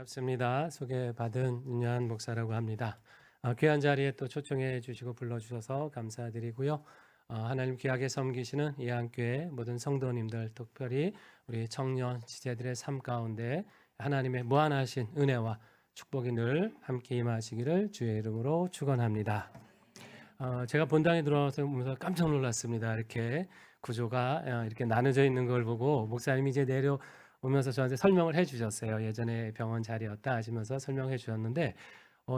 반갑습니다. 소개받은 윤여한 목사라고 합니다. 귀한 자리에 또 초청해 주시고 불러주셔서 감사드리고요. 하나님 귀하게 섬기시는 이한교회 모든 성도님들, 특별히 우리 청년 지체들의 삶 가운데 하나님의 무한하신 은혜와 축복이 늘 함께 임하시기를 주의 이름으로 축원합니다. 제가 본당에 들어와서 보면서 깜짝 놀랐습니다. 이렇게 구조가 이렇게 나눠져 있는 걸 보고 목사님이 이제 내려오면서 저한테 설명을 해주셨어요. 예전에 병원 자리였다 하시면서 설명해 주셨는데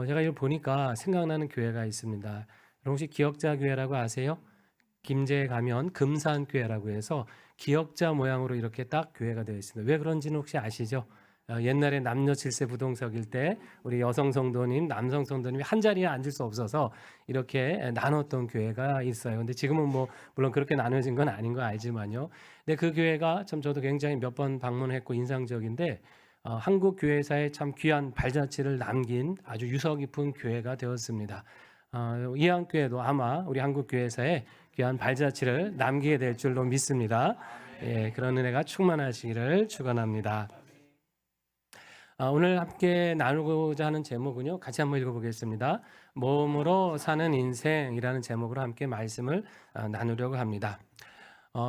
제가 이걸 보니까 생각나는 교회가 있습니다. 여러분 혹시 기역자 교회라고 아세요? 김제에 가면 금산교회라고 해서 기역자 모양으로 이렇게 딱 교회가 되어 있습니다. 왜 그런지는 혹시 아시죠? 옛날에 남녀 7세 부동석일 때 우리 여성 성도님, 남성 성도님이 한 자리에 앉을 수 없어서 이렇게 나눴던 교회가 있어요. 근데 지금은 뭐 물론 그렇게 나눠진 건 아닌 거 알지만요. 근데 그 교회가 참 저도 굉장히 몇 번 방문했고 인상적인데 한국 교회사에 참 귀한 발자취를 남긴 아주 유서 깊은 교회가 되었습니다. 이한교회도 아마 우리 한국 교회사에 귀한 발자취를 남기게 될 줄로 믿습니다. 예, 그런 은혜가 충만하시기를 축원합니다. 오늘 함께 나누고자 하는 제목은요. 같이 한번 읽어보겠습니다. 몸으로 사는 인생이라는 제목으로 함께 말씀을 나누려고 합니다.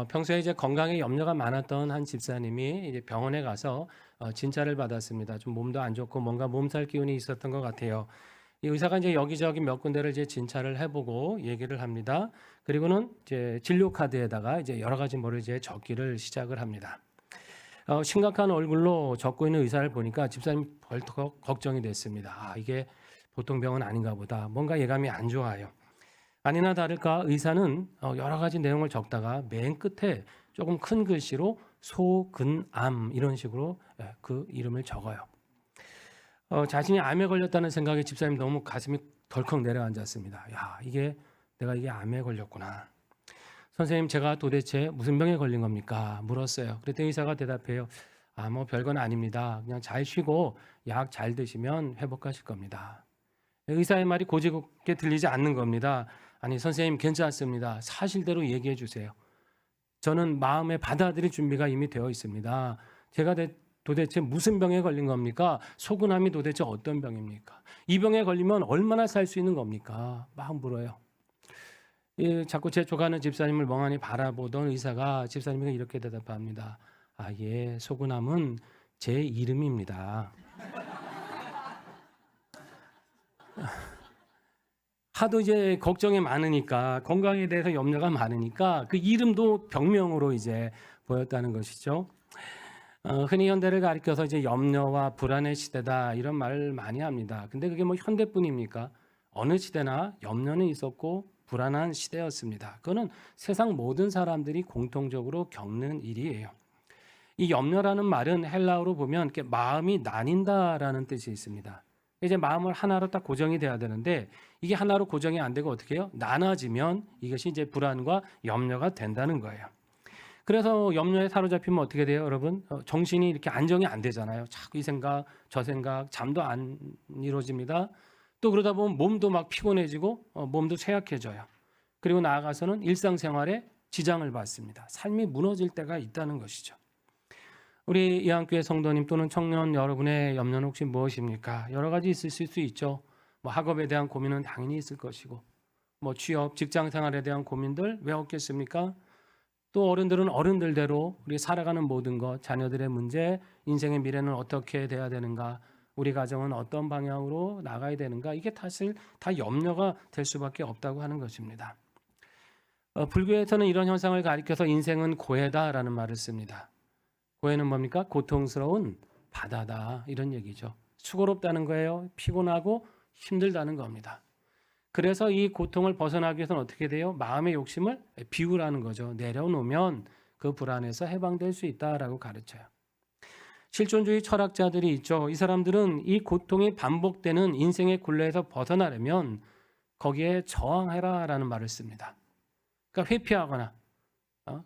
평소에 이제 건강에 염려가 많았던 한 집사님이 이제 병원에 가서 진찰을 받았습니다. 좀 몸도 안 좋고 뭔가 몸살 기운이 있었던 것 같아요. 이 의사가 이제 여기저기 몇 군데를 이제 진찰을 해보고 얘기를 합니다. 그리고는 이제 진료 카드에다가 이제 여러 가지 뭐를 이제 적기를 시작을 합니다. 심각한 얼굴로 적고 있는 의사를 보니까 집사님 벌떡 걱정이 됐습니다. 이게 보통 병은 아닌가 보다. 뭔가 예감이 안 좋아요. 아니나 다를까 의사는 여러 가지 내용을 적다가 맨 끝에 조금 큰 글씨로 소근암 이런 식으로 그 이름을 적어요. 자신이 암에 걸렸다는 생각에 집사님 너무 가슴이 덜컥 내려앉았습니다. 내가 이게 암에 걸렸구나. 선생님, 제가 도대체 무슨 병에 걸린 겁니까? 물었어요. 그랬더니 의사가 대답해요. 뭐 별건 아닙니다. 그냥 잘 쉬고 약 잘 드시면 회복하실 겁니다. 의사의 말이 고지겁게 들리지 않는 겁니다. 아니 선생님 괜찮습니다. 사실대로 얘기해 주세요. 저는 마음에 받아들일 준비가 이미 되어 있습니다. 제가 도대체 무슨 병에 걸린 겁니까? 소근암이 도대체 어떤 병입니까? 이 병에 걸리면 얼마나 살 수 있는 겁니까? 막 물어요. 자꾸 재촉하는 집사님을 멍하니 바라보던 의사가 집사님에게 이렇게 대답합니다. 예, 소근암은 제 이름입니다. 하도 이제 걱정이 많으니까 건강에 대해서 염려가 많으니까 그 이름도 병명으로 이제 보였다는 것이죠. 흔히 현대를 가리켜서 이제 염려와 불안의 시대다 이런 말을 많이 합니다. 근데 그게 뭐 현대뿐입니까? 어느 시대나 염려는 있었고 불안한 시대였습니다. 그거는 세상 모든 사람들이 공통적으로 겪는 일이에요. 이 염려라는 말은 헬라어로 보면 이렇게 마음이 나뉜다라는 뜻이 있습니다. 이제 마음을 하나로 딱 고정이 돼야 되는데 이게 하나로 고정이 안 되고 어떻게 해요? 나눠지면 이것이 이제 불안과 염려가 된다는 거예요. 그래서 염려에 사로잡히면 어떻게 돼요, 여러분? 정신이 이렇게 안정이 안 되잖아요. 자꾸 이 생각, 저 생각, 잠도 안 이루어집니다. 또 그러다 보면 몸도 막 피곤해지고 몸도 쇠약해져요. 그리고 나아가서는 일상생활에 지장을 받습니다. 삶이 무너질 때가 있다는 것이죠. 우리 이한교회 성도님 또는 청년 여러분의 염려는 혹시 무엇입니까? 여러 가지 있을 수 있죠. 학업에 대한 고민은 당연히 있을 것이고 취업, 직장생활에 대한 고민들 왜 없겠습니까? 또 어른들은 어른들대로 우리 살아가는 모든 것, 자녀들의 문제, 인생의 미래는 어떻게 돼야 되는가, 우리 가정은 어떤 방향으로 나가야 되는가, 이게 사실 다 염려가 될 수밖에 없다고 하는 것입니다. 불교에서는 이런 현상을 가리켜서 인생은 고해다라는 말을 씁니다. 고해는 뭡니까? 고통스러운 바다다 이런 얘기죠. 수고롭다는 거예요. 피곤하고 힘들다는 겁니다. 그래서 이 고통을 벗어나기 위해서는 어떻게 돼요? 마음의 욕심을 비우라는 거죠. 내려놓으면 그 불안에서 해방될 수 있다라고 가르쳐요. 실존주의 철학자들이 있죠. 이 사람들은 이 고통이 반복되는 인생의 굴레에서 벗어나려면 거기에 저항해라라는 말을 씁니다. 그러니까 회피하거나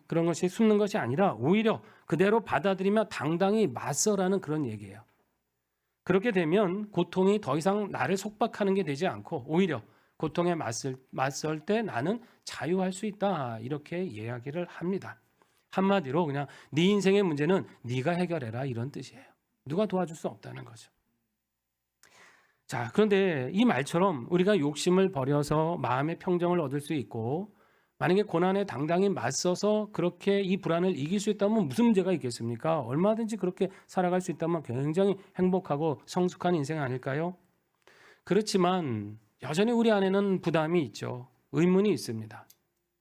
그런 것이 숨는 것이 아니라 오히려 그대로 받아들이며 당당히 맞서라는 그런 얘기예요. 그렇게 되면 고통이 더 이상 나를 속박하는 게 되지 않고 오히려 고통에 맞설 때 나는 자유할 수 있다 이렇게 이야기를 합니다. 한마디로 그냥 네 인생의 문제는 네가 해결해라 이런 뜻이에요. 누가 도와줄 수 없다는 거죠. 자, 그런데 이 말처럼 우리가 욕심을 버려서 마음의 평정을 얻을 수 있고 만약에 고난에 당당히 맞서서 그렇게 이 불안을 이길 수 있다면 무슨 문제가 있겠습니까? 얼마든지 그렇게 살아갈 수 있다면 굉장히 행복하고 성숙한 인생 아닐까요? 그렇지만 여전히 우리 안에는 부담이 있죠. 의문이 있습니다.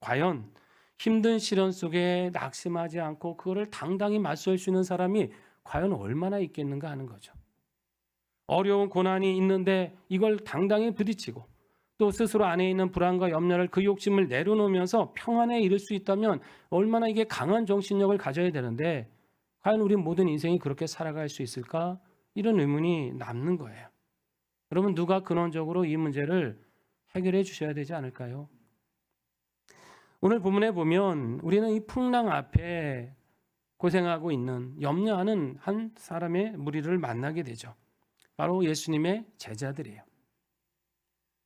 과연 힘든 시련 속에 낙심하지 않고 그거를 당당히 맞설 수 있는 사람이 과연 얼마나 있겠는가 하는 거죠. 어려운 고난이 있는데 이걸 당당히 부딪히고 또 스스로 안에 있는 불안과 염려를 그 욕심을 내려놓으면서 평안에 이를 수 있다면 얼마나 이게 강한 정신력을 가져야 되는데 과연 우리 모든 인생이 그렇게 살아갈 수 있을까? 이런 의문이 남는 거예요. 여러분 누가 근원적으로 이 문제를 해결해 주셔야 되지 않을까요? 오늘 본문에 보면 우리는 이 풍랑 앞에 고생하고 있는 염려하는 한 사람의 무리를 만나게 되죠. 바로 예수님의 제자들이에요.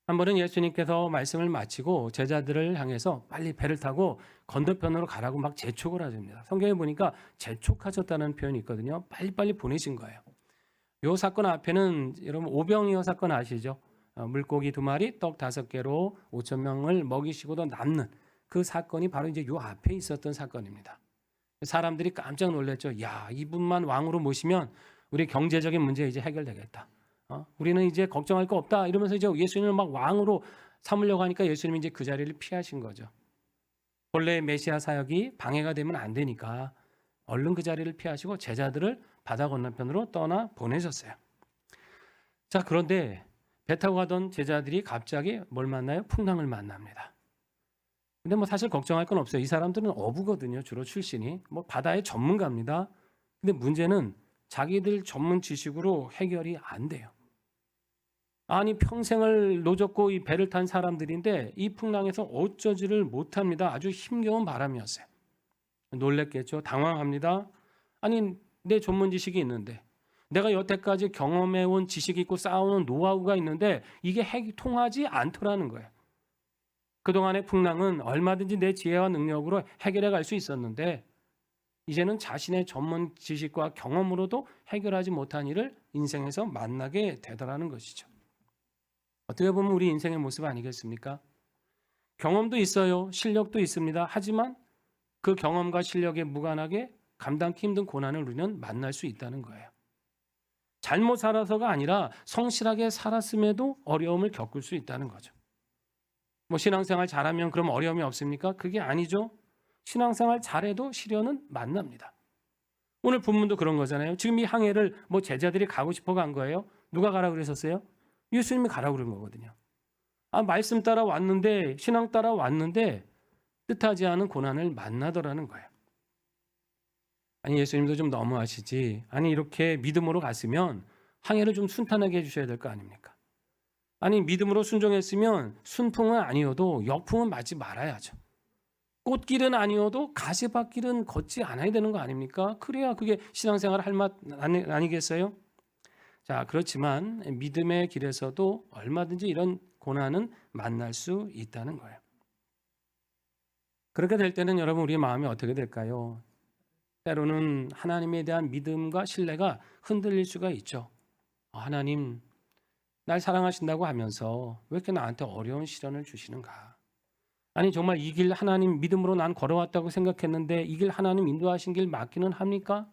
한 번은 예수님께서 말씀을 마치고 제자들을 향해서 빨리 배를 타고 건너편으로 가라고 막 재촉을 하십니다. 성경에 보니까 재촉하셨다는 표현이 있거든요. 빨리빨리 보내신 거예요. 이 사건 앞에는 여러분 오병이어 사건 아시죠? 물고기 2마리, 떡 5개로 5,000명을 먹이시고도 남는 그 사건이 바로 이제 요 앞에 있었던 사건입니다. 사람들이 깜짝 놀랐죠. 야, 이분만 왕으로 모시면 우리 경제적인 문제 이제 해결되겠다. 우리는 이제 걱정할 거 없다. 이러면서 이제 예수님을 막 왕으로 삼으려고 하니까 예수님이 이제 그 자리를 피하신 거죠. 본래 메시아 사역이 방해가 되면 안 되니까 얼른 그 자리를 피하시고 제자들을 바다 건너편으로 떠나 보내셨어요. 자, 그런데 배 타고 가던 제자들이 갑자기 뭘 만나요? 풍랑을 만납니다. 근데 뭐 사실 걱정할 건 없어요. 이 사람들은 어부거든요. 주로 출신이. 뭐 바다의 전문가입니다. 근데 문제는 자기들 전문 지식으로 해결이 안 돼요. 아니 평생을 노젓고 이 배를 탄 사람들인데 이 풍랑에서 어쩌지를 못합니다. 아주 힘겨운 바람이었어요. 놀랬겠죠. 당황합니다. 아니 내 전문 지식이 있는데 내가 여태까지 경험해온 지식이 있고 쌓아오는 노하우가 있는데 이게 통하지 않더라는 거예요. 그동안의 풍랑은 얼마든지 내 지혜와 능력으로 해결해 갈 수 있었는데 이제는 자신의 전문 지식과 경험으로도 해결하지 못한 일을 인생에서 만나게 되더라는 것이죠. 어떻게 보면 우리 인생의 모습 아니겠습니까? 경험도 있어요. 실력도 있습니다. 하지만 그 경험과 실력에 무관하게 감당하기 힘든 고난을 우리는 만날 수 있다는 거예요. 잘못 살아서가 아니라 성실하게 살았음에도 어려움을 겪을 수 있다는 거죠. 뭐 신앙생활 잘하면 그럼 어려움이 없습니까? 그게 아니죠. 신앙생활 잘해도 시련은 만납니다. 오늘 본문도 그런 거잖아요. 지금 이 항해를 뭐 제자들이 가고 싶어 간 거예요? 누가 가라 그러셨어요? 예수님이 가라고 그런 거거든요. 말씀 따라 왔는데 신앙 따라 왔는데 뜻하지 않은 고난을 만나더라는 거예요. 아니 예수님도 좀 너무하시지. 아니 이렇게 믿음으로 갔으면 항해를 좀 순탄하게 해주셔야 될 거 아닙니까? 아니 믿음으로 순종했으면 순풍은 아니어도 역풍은 맞지 말아야죠. 꽃길은 아니어도 가시밭길은 걷지 않아야 되는 거 아닙니까? 그래야 그게 신앙생활 할 맛 아니겠어요? 자, 그렇지만 믿음의 길에서도 얼마든지 이런 고난은 만날 수 있다는 거예요. 그렇게 될 때는 여러분 우리의 마음이 어떻게 될까요? 때로는 하나님에 대한 믿음과 신뢰가 흔들릴 수가 있죠. 하나님 날 사랑하신다고 하면서 왜 이렇게 나한테 어려운 시련을 주시는가? 아니 정말 이 길 하나님 믿음으로 난 걸어왔다고 생각했는데 이 길 하나님 인도하신 길 맞기는 합니까?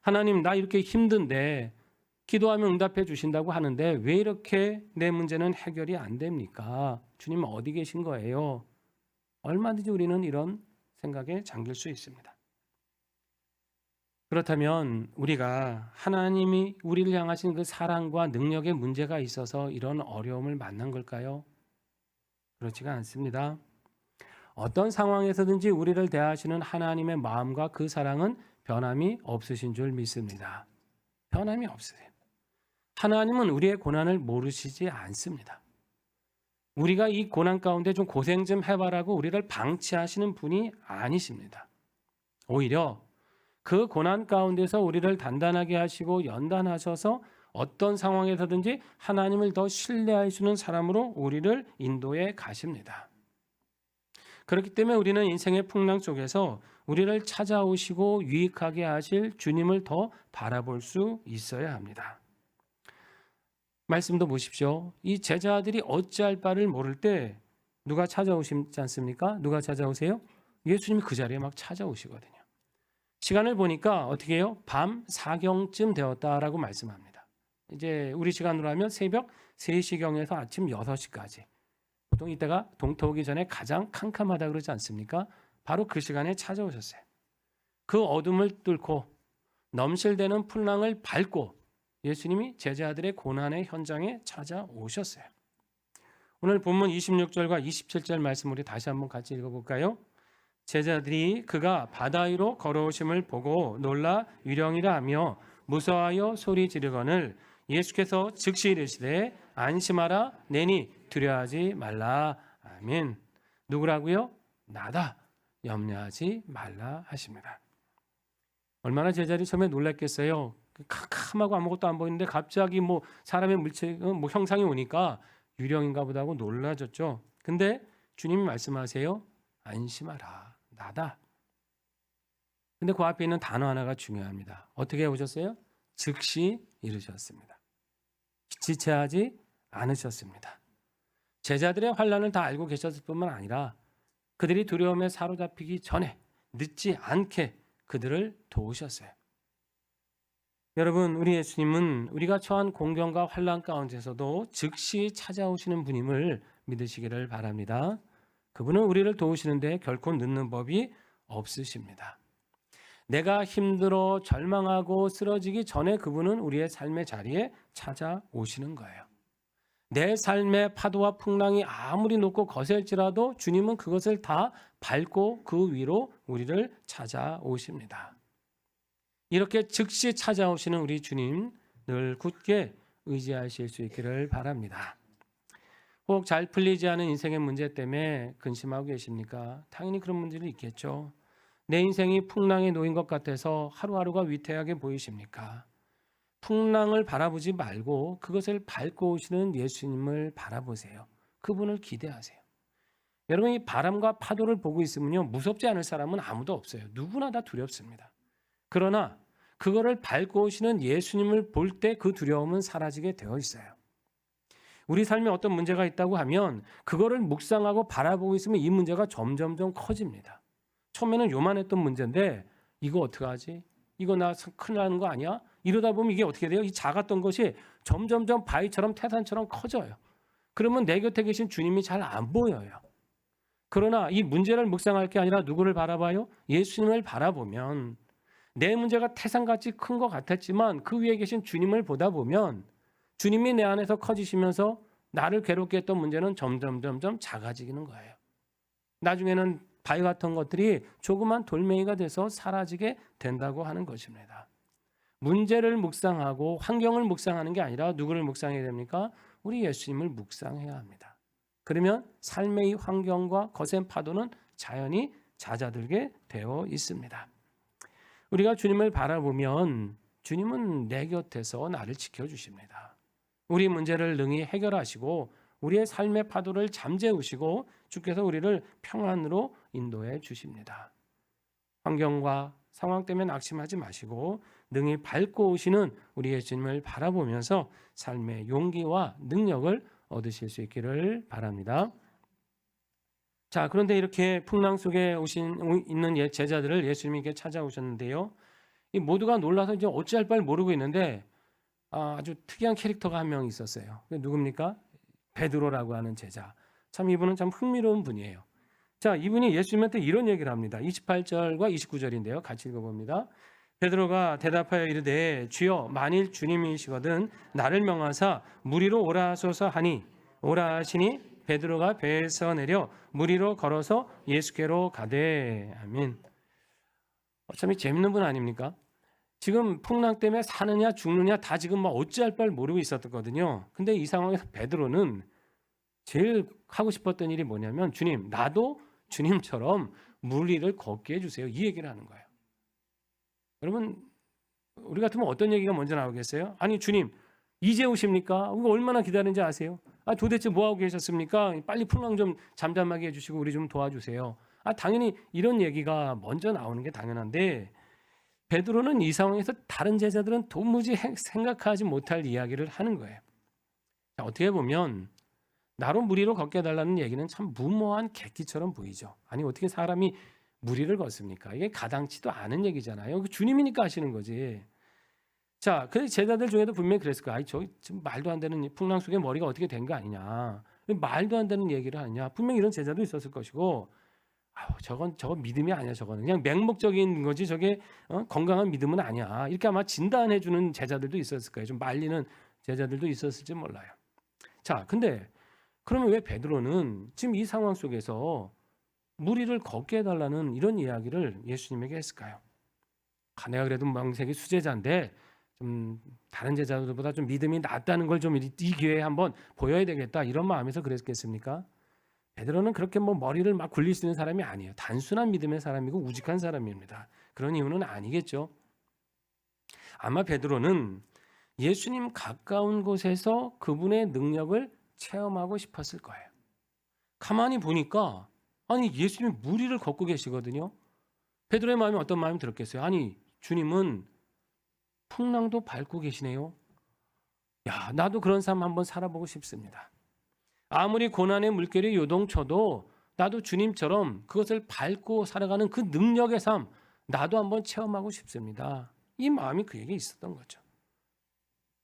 하나님 나 이렇게 힘든데 기도하면 응답해 주신다고 하는데 왜 이렇게 내 문제는 해결이 안 됩니까? 주님 어디 계신 거예요? 얼마든지 우리는 이런 생각에 잠길 수 있습니다. 그렇다면 우리가 하나님이 우리를 향하신 그 사랑과 능력에 문제가 있어서 이런 어려움을 만난 걸까요? 그렇지가 않습니다. 어떤 상황에서든지 우리를 대하시는 하나님의 마음과 그 사랑은 변함이 없으신 줄 믿습니다. 변함이 없으세요. 하나님은 우리의 고난을 모르시지 않습니다. 우리가 이 고난 가운데 좀 고생 좀 해봐라고 우리를 방치하시는 분이 아니십니다. 오히려 그 고난 가운데서 우리를 단단하게 하시고 연단하셔서 어떤 상황에서든지 하나님을 더 신뢰할 수 있는 사람으로 우리를 인도해 가십니다. 그렇기 때문에 우리는 인생의 풍랑 속에서 우리를 찾아오시고 유익하게 하실 주님을 더 바라볼 수 있어야 합니다. 말씀도 보십시오. 이 제자들이 어찌할 바를 모를 때 누가 찾아오시지 않습니까? 누가 찾아오세요? 예수님이 그 자리에 막 찾아오시거든요. 시간을 보니까 어떻게 해요? 밤 4경쯤 되었다라고 말씀합니다. 이제 우리 시간으로 하면 새벽 3시경에서 아침 6시까지. 보통 이때가 동터 오기 전에 가장 캄캄하다 그러지 않습니까? 바로 그 시간에 찾아오셨어요. 그 어둠을 뚫고 넘실대는 풍랑을 밟고 예수님이 제자들의 고난의 현장에 찾아오셨어요. 오늘 본문 26절과 27절 말씀 우리 다시 한번 같이 읽어볼까요? 제자들이 그가 바다 위로 걸어오심을 보고 놀라 유령이라 하며 무서워하여 소리 지르거늘 예수께서 즉시 이르시되 안심하라 내니 두려워하지 말라. 아멘. 누구라고요? 나다. 염려하지 말라 하십니다. 얼마나 제자들이 처음에 놀랐겠어요. 캄캄하고 아무것도 안 보이는데 갑자기 뭐 사람의 물체 뭐 형상이 오니까 유령인가 보다 하고 놀라졌죠. 근데 주님이 말씀하세요. 안심하라. 나다. 근데 그 앞에 있는 단어 하나가 중요합니다. 어떻게 오셨어요? 즉시 이르셨습니다. 지체하지 않으셨습니다. 제자들의 환난을 다 알고 계셨을 뿐만 아니라 그들이 두려움에 사로잡히기 전에 늦지 않게 그들을 도우셨어요. 여러분, 우리 예수님은 우리가 처한 공경과 환난 가운데서도 즉시 찾아오시는 분임을 믿으시기를 바랍니다. 그분은 우리를 도우시는데 결코 늦는 법이 없으십니다. 내가 힘들어 절망하고 쓰러지기 전에 그분은 우리의 삶의 자리에 찾아오시는 거예요. 내 삶의 파도와 풍랑이 아무리 높고 거셀지라도 주님은 그것을 다 밟고 그 위로 우리를 찾아오십니다. 이렇게 즉시 찾아오시는 우리 주님 늘 굳게 의지하실 수 있기를 바랍니다. 혹 잘 풀리지 않은 인생의 문제 때문에 근심하고 계십니까? 당연히 그런 문제도 있겠죠. 내 인생이 풍랑에 놓인 것 같아서 하루하루가 위태하게 보이십니까? 풍랑을 바라보지 말고 그것을 밟고 오시는 예수님을 바라보세요. 그분을 기대하세요. 여러분, 이 바람과 파도를 보고 있으면요, 무섭지 않을 사람은 아무도 없어요. 누구나 다 두렵습니다. 그러나 그거를 밟고 오시는 예수님을 볼 때 그 두려움은 사라지게 되어 있어요. 우리 삶에 어떤 문제가 있다고 하면 그거를 묵상하고 바라보고 있으면 이 문제가 점점점 커집니다. 처음에는 요만했던 문제인데 이거 어떡하지? 이거 나 큰일 나는 거 아니야? 이러다 보면 이게 어떻게 돼요? 이 작았던 것이 점점점 바위처럼 태산처럼 커져요. 그러면 내 곁에 계신 주님이 잘 안 보여요. 그러나 이 문제를 묵상할 게 아니라 누구를 바라봐요? 예수님을 바라보면 내 문제가 태산같이 큰 것 같았지만 그 위에 계신 주님을 보다 보면 주님이 내 안에서 커지시면서 나를 괴롭게 했던 문제는 점점 작아지는 거예요. 나중에는 바위 같은 것들이 조그만 돌멩이가 돼서 사라지게 된다고 하는 것입니다. 문제를 묵상하고 환경을 묵상하는 게 아니라 누구를 묵상해야 됩니까? 우리 예수님을 묵상해야 합니다. 그러면 삶의 이 환경과 거센 파도는 자연히 잦아들게 되어 있습니다. 우리가 주님을 바라보면 주님은 내 곁에서 나를 지켜주십니다. 우리 문제를 능히 해결하시고 우리의 삶의 파도를 잠재우시고 주께서 우리를 평안으로 인도해 주십니다. 환경과 상황 때문에 낙심하지 마시고 능히 밟고 오시는 우리 예수님을 바라보면서 삶의 용기와 능력을 얻으실 수 있기를 바랍니다. 자, 그런데 이렇게 풍랑 속에 있는 제자들을 예수님께 찾아오셨는데요. 이 모두가 놀라서 이제 어찌할 바를 모르고 있는데 아주 특이한 캐릭터가 한 명 있었어요. 누굽니까? 베드로라고 하는 제자. 참 이분은 참 흥미로운 분이에요. 자, 이분이 예수님한테 이런 얘기를 합니다. 28절과 29절인데요. 같이 읽어봅니다. 베드로가 대답하여 이르되 주여 만일 주님이시거든 나를 명하사 물 위로 오라 하소서 하니 오라 하시니 베드로가 배에서 내려 물 위로 걸어서 예수께로 가되. 아멘. 참 재밌는 분 아닙니까? 지금 풍랑 때문에 사느냐 죽느냐 다 지금 막 어찌할 바를 모르고 있었거든요. 근데 이 상황에서 베드로는 제일 하고 싶었던 일이 뭐냐면 주님, 나도 주님처럼 물 위를 걷게 해주세요. 이 얘기를 하는 거예요. 여러분, 우리 같으면 어떤 얘기가 먼저 나오겠어요? 아니 주님, 이제 오십니까? 이거 얼마나 기다리는지 아세요? 도대체 뭐하고 계셨습니까? 빨리 풍랑 좀 잠잠하게 해주시고 우리 좀 도와주세요. 당연히 이런 얘기가 먼저 나오는 게 당연한데 베드로는 이 상황에서 다른 제자들은 도무지 생각하지 못할 이야기를 하는 거예요. 자, 어떻게 보면 나로 무리로 걷게 해달라는 얘기는 참 무모한 객기처럼 보이죠. 아니 어떻게 사람이 무리를 걷습니까? 이게 가당치도 않은 얘기잖아요. 주님이니까 하시는 거지. 자, 그 제자들 중에도 분명히 그랬을 거야. 아이, 저 지금 말도 안 되는 풍랑 속에 머리가 어떻게 된 거 아니냐. 말도 안 되는 얘기를 하냐. 분명히 이런 제자도 있었을 것이고, 저건 믿음이 아니야. 저거는 그냥 맹목적인 거지. 저게 건강한 믿음은 아니야. 이렇게 아마 진단해 주는 제자들도 있었을 거예요. 좀 말리는 제자들도 있었을지 몰라요. 자, 근데 그러면 왜 베드로는 지금 이 상황 속에서 무리를 걷게 해달라는 이런 이야기를 예수님에게 했을까요? 내가 그래도 명색이 수제자인데 좀 다른 제자들보다 좀 믿음이 낮다는 걸 좀 이 기회에 한번 보여야 되겠다 이런 마음에서 그랬겠습니까? 베드로는 그렇게 뭐 머리를 막 굴릴 수 있는 사람이 아니에요. 단순한 믿음의 사람이고 우직한 사람입니다. 그런 이유는 아니겠죠. 아마 베드로는 예수님 가까운 곳에서 그분의 능력을 체험하고 싶었을 거예요. 가만히 보니까 아니 예수님이 무리를 걷고 계시거든요. 베드로의 마음이 어떤 마음이 들었겠어요? 아니 주님은 풍랑도 밟고 계시네요. 야, 나도 그런 삶 한번 살아보고 싶습니다. 아무리 고난의 물결이 요동쳐도 나도 주님처럼 그것을 밟고 살아가는 그 능력의 삶 나도 한번 체험하고 싶습니다. 이 마음이 그에게 있었던 거죠.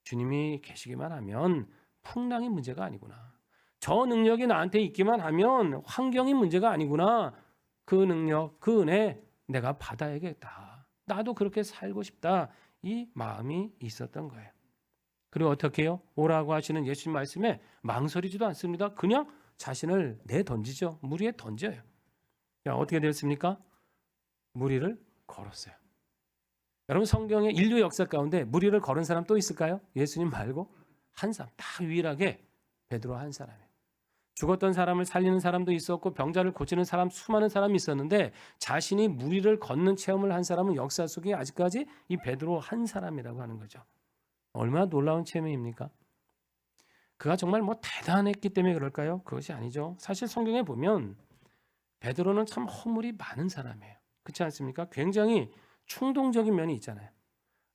주님이 계시기만 하면 풍랑이 문제가 아니구나. 저 능력이 나한테 있기만 하면 환경이 문제가 아니구나. 그 능력, 그 은혜 내가 받아야겠다. 나도 그렇게 살고 싶다. 이 마음이 있었던 거예요. 그리고 어떻게 해요? 오라고 하시는 예수님 말씀에 망설이지도 않습니다. 그냥 자신을 내던지죠. 무리에 던져요. 야, 어떻게 되었습니까? 무리를 걸었어요. 여러분 성경의 인류 역사 가운데 무리를 걸은 사람 또 있을까요? 예수님 말고 한 사람, 딱 유일하게 베드로 한 사람이에요. 죽었던 사람을 살리는 사람도 있었고 병자를 고치는 사람, 수많은 사람이 있었는데 자신이 무리를 걷는 체험을 한 사람은 역사 속에 아직까지 이 베드로 한 사람이라고 하는 거죠. 얼마나 놀라운 체험입니까? 그가 정말 뭐 대단했기 때문에 그럴까요? 그것이 아니죠. 사실 성경에 보면 베드로는 참 허물이 많은 사람이에요. 그렇지 않습니까? 굉장히 충동적인 면이 있잖아요.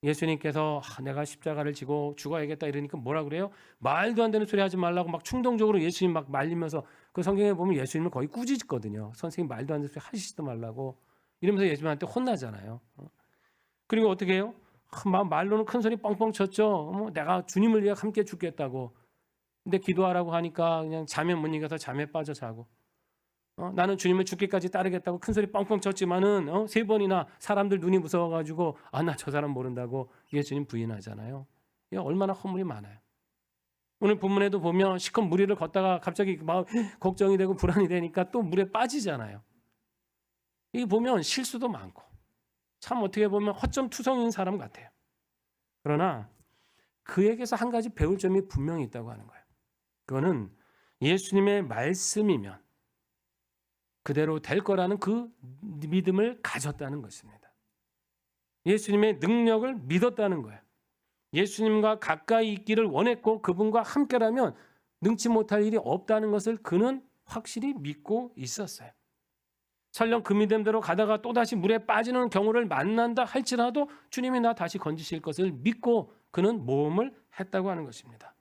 예수님께서 내가 십자가를 지고 죽어야겠다 이러니까 뭐라 그래요? 말도 안 되는 소리 하지 말라고 막 충동적으로 예수님 막 말리면서 그 성경에 보면 예수님을 거의 꾸짖거든요. 선생님 말도 안 되는 소리 하시지도 말라고 이러면서 예수님한테 혼나잖아요. 그리고 어떻게 해요? 말로는 큰 소리 뻥뻥 쳤죠. 내가 주님을 위해 함께 죽겠다고. 근데 기도하라고 하니까 그냥 잠에 못 이겨서 잠에 빠져 자고. 나는 주님을 죽기까지 따르겠다고 큰 소리 뻥뻥 쳤지만은 3번이나 사람들 눈이 무서워가지고 나 저 사람 모른다고 예수님 부인하잖아요. 이게 얼마나 허물이 많아요. 오늘 본문에도 보면 시컷 무리를 걷다가 갑자기 막 걱정이 되고 불안이 되니까 또 물에 빠지잖아요. 이게 보면 실수도 많고 참 어떻게 보면 허점투성인 사람 같아요. 그러나 그에게서 한 가지 배울 점이 분명히 있다고 하는 거예요. 그거는 예수님의 말씀이면 그대로 될 거라는 그 믿음을 가졌다는 것입니다. 예수님의 능력을 믿었다는 거예요. 예수님과 가까이 있기를 원했고 그분과 함께라면 능치 못할 일이 없다는 것을 그는 확실히 믿고 있었어요. 설령 그 믿음대로 가다가 또다시 물에 빠지는 경우를 만난다 할지라도 주님이 나 다시 건지실 것을 믿고 그는 모험을 했다고 하는 것입니다.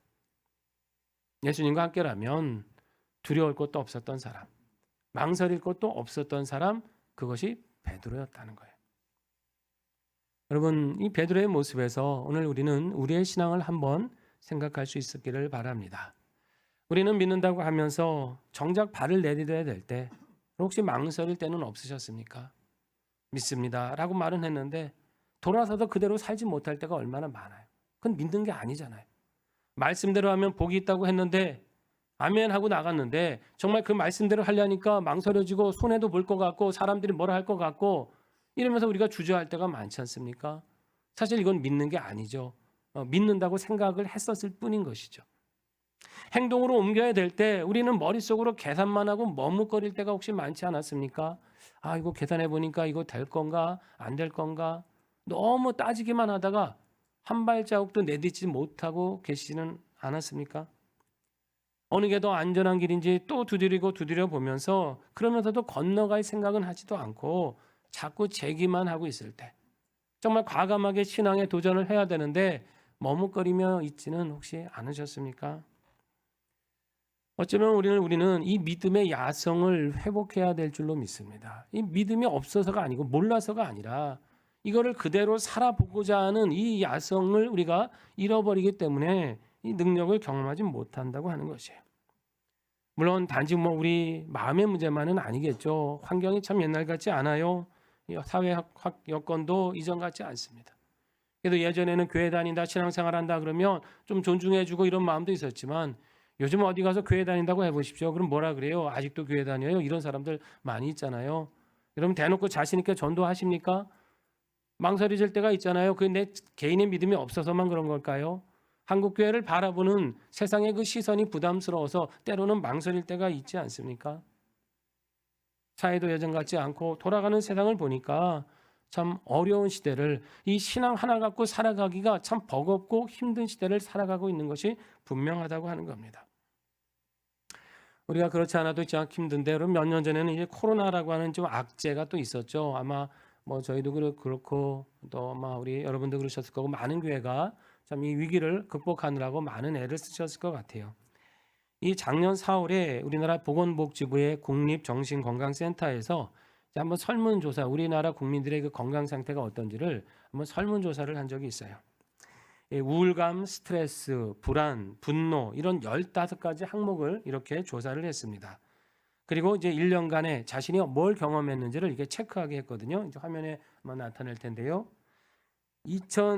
예수님과 함께라면 두려울 것도 없었던 사람, 망설일 것도 없었던 사람, 그것이 베드로였다는 거예요. 여러분, 이 베드로의 모습에서 오늘 우리는 우리의 신앙을 한번 생각할 수 있었기를 바랍니다. 우리는 믿는다고 하면서 정작 발을 내디뎌야 될 때 혹시 망설일 때는 없으셨습니까? 믿습니다 라고 말은 했는데 돌아서도 그대로 살지 못할 때가 얼마나 많아요. 그건 믿는 게 아니잖아요. 말씀대로 하면 복이 있다고 했는데 아멘 하고 나갔는데 정말 그 말씀대로 하려니까 망설여지고 손해도 볼 것 같고 사람들이 뭐라 할 것 같고 이러면서 우리가 주저할 때가 많지 않습니까? 사실 이건 믿는 게 아니죠. 믿는다고 생각을 했었을 뿐인 것이죠. 행동으로 옮겨야 될 때 우리는 머릿속으로 계산만 하고 머뭇거릴 때가 혹시 많지 않았습니까? 이거 계산해 보니까 이거 될 건가 안 될 건가 너무 따지기만 하다가 한 발자국도 내딛지 못하고 계시지는 않았습니까? 어느 게 더 안전한 길인지 또 두드리고 두드려 보면서 그러면서도 건너갈 생각은 하지도 않고 자꾸 재기만 하고 있을 때 정말 과감하게 신앙에 도전을 해야 되는데 머뭇거리며 있지는 혹시 않으셨습니까? 어쩌면 우리는 이 믿음의 야성을 회복해야 될 줄로 믿습니다. 이 믿음이 없어서가 아니고 몰라서가 아니라 이거를 그대로 살아보고자 하는 이 야성을 우리가 잃어버리기 때문에 이 능력을 경험하지 못한다고 하는 것이에요. 물론 단지 우리 마음의 문제만은 아니겠죠. 환경이 참 옛날 같지 않아요. 사회 여건도 이전 같지 않습니다. 그래도 예전에는 교회 다닌다, 신앙생활한다 그러면 좀 존중해주고 이런 마음도 있었지만 요즘 어디 가서 교회 다닌다고 해보십시오. 그럼 뭐라 그래요? 아직도 교회 다녀요? 이런 사람들 많이 있잖아요. 여러분 대놓고 자신 있게 전도하십니까? 망설여질 때가 있잖아요. 그게 내 개인의 믿음이 없어서만 그런 걸까요? 한국 교회를 바라보는 세상의 그 시선이 부담스러워서 때로는 망설일 때가 있지 않습니까? 사회도 예전 같지 않고 돌아가는 세상을 보니까 참 어려운 시대를 이 신앙 하나 갖고 살아가기가 참 버겁고 힘든 시대를 살아가고 있는 것이 분명하다고 하는 겁니다. 우리가 그렇지 않아도 참 힘든데 여러분 몇 년 전에는 이제 코로나라고 하는 좀 악재가 또 있었죠. 아마 저희도 그렇고 또 아마 우리 여러분도 그러셨을 거고 많은 교회가 참 이 위기를 극복하느라고 많은 애를 쓰셨을 것 같아요. 이 작년 4월에 우리나라 보건복지부의 국립정신건강센터에서 한번 설문조사, 우리나라 국민들의 그 건강 상태가 어떤지를 한번 설문조사를 한 적이 있어요. 우울감, 스트레스, 불안, 분노 이런 15가지 항목을 이렇게 조사를 했습니다. 그리고 이제 1년간에 자신이 뭘 경험했는지를 이렇게 체크하게 했거든요. 이제 화면에 한번 나타낼 텐데요.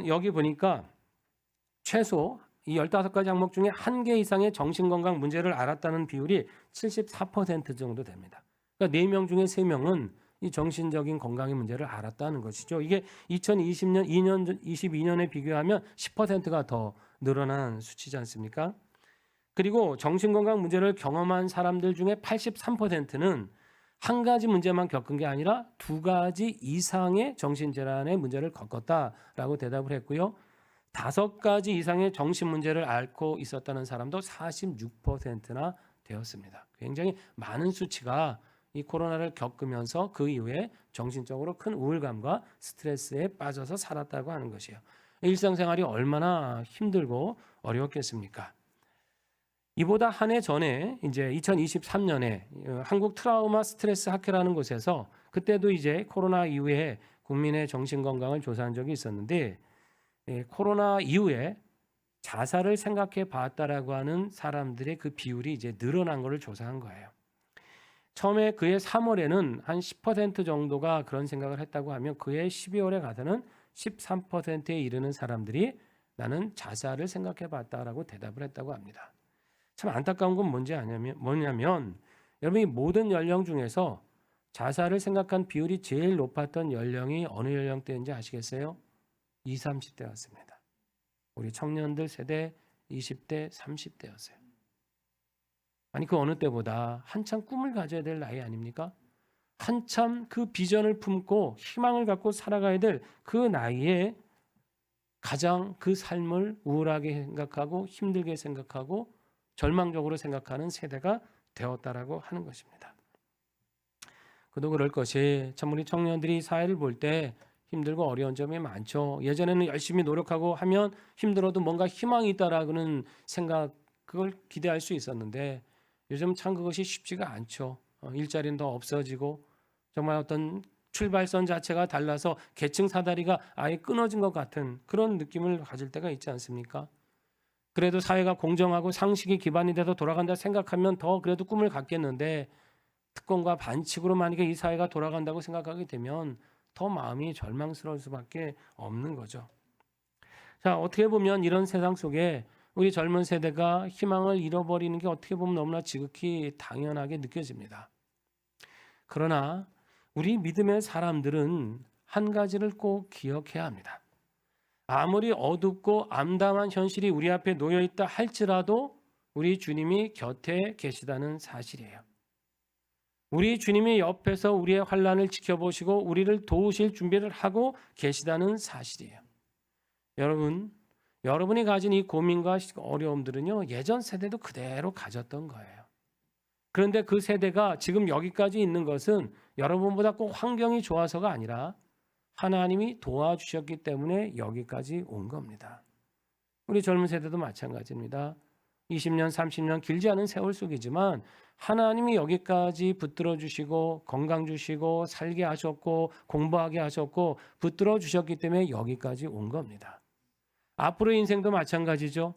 여기 보니까 최소 이 15가지 항목 중에 1개 이상의 정신건강 문제를 알았다는 비율이 74% 정도 됩니다. 그러니까 4명 중에 3명은 이 정신적인 건강의 문제를 알았다는 것이죠. 이게 2020년, 22년에 비교하면 10%가 더 늘어난 수치지 않습니까? 그리고 정신건강 문제를 경험한 사람들 중에 83%는 한 가지 문제만 겪은 게 아니라 2가지 이상의 정신질환의 문제를 겪었다라고 대답을 했고요. 5가지 이상의 정신 문제를 앓고 있었다는 사람도 46%나 되었습니다. 굉장히 많은 수치가 이 코로나를 겪으면서 그 이후에 정신적으로 큰 우울감과 스트레스에 빠져서 살았다고 하는 것이에요. 일상생활이 얼마나 힘들고 어려웠겠습니까? 이보다 한 해 전에 이제 2023년에 한국 트라우마 스트레스 학회라는 곳에서 그때도 이제 코로나 이후에 국민의 정신 건강을 조사한 적이 있었는데 코로나 이후에 자살을 생각해 봤다라고 하는 사람들의 그 비율이 이제 늘어난 것을 조사한 거예요. 처음에 그해 3월에는 한 10% 정도가 그런 생각을 했다고 하면 그해 12월에 가서는 13%에 이르는 사람들이 나는 자살을 생각해 봤다라고 대답을 했다고 합니다. 참 안타까운 건 뭐냐면 여러분이 모든 연령 중에서 자살을 생각한 비율이 제일 높았던 연령이 어느 연령대인지 아시겠어요? 20, 30대였습니다. 우리 청년들 세대 20대, 30대였어요. 아니 그 어느 때보다 한참 꿈을 가져야 될 나이 아닙니까? 한참 그 비전을 품고 희망을 갖고 살아가야 될 그 나이에 가장 그 삶을 우울하게 생각하고 힘들게 생각하고 절망적으로 생각하는 세대가 되었다라고 하는 것입니다. 그도 그럴 것이 참 우리 청년들이 사회를 볼 때 힘들고 어려운 점이 많죠. 예전에는 열심히 노력하고 하면 힘들어도 뭔가 희망이 있다라는 생각 그걸 기대할 수 있었는데 요즘 참 그것이 쉽지가 않죠. 일자리는 더 없어지고 정말 어떤 출발선 자체가 달라서 계층 사다리가 아예 끊어진 것 같은 그런 느낌을 가질 때가 있지 않습니까? 그래도 사회가 공정하고 상식이 기반이 돼서 돌아간다 생각하면 더 그래도 꿈을 갖겠는데 특권과 반칙으로 만약에 이 사회가 돌아간다고 생각하게 되면 더 마음이 절망스러울 수밖에 없는 거죠. 자, 어떻게 보면 이런 세상 속에 우리 젊은 세대가 희망을 잃어버리는 게 어떻게 보면 너무나 지극히 당연하게 느껴집니다. 그러나 우리 믿음의 사람들은 한 가지를 꼭 기억해야 합니다. 아무리 어둡고 암담한 현실이 우리 앞에 놓여 있다 할지라도 우리 주님이 곁에 계시다는 사실이에요. 우리 주님이 옆에서 우리의 환난을 지켜보시고 우리를 도우실 준비를 하고 계시다는 사실이에요. 여러분이 가진 이 고민과 어려움들은요, 예전 세대도 그대로 가졌던 거예요. 그런데 그 세대가 지금 여기까지 있는 것은 여러분보다 꼭 환경이 좋아서가 아니라 하나님이 도와주셨기 때문에 여기까지 온 겁니다. 우리 젊은 세대도 마찬가지입니다. 20년, 30년 길지 않은 세월 속이지만 하나님이 여기까지 붙들어 주시고 건강 주시고 살게 하셨고 공부하게 하셨고 붙들어 주셨기 때문에 여기까지 온 겁니다. 앞으로의 인생도 마찬가지죠.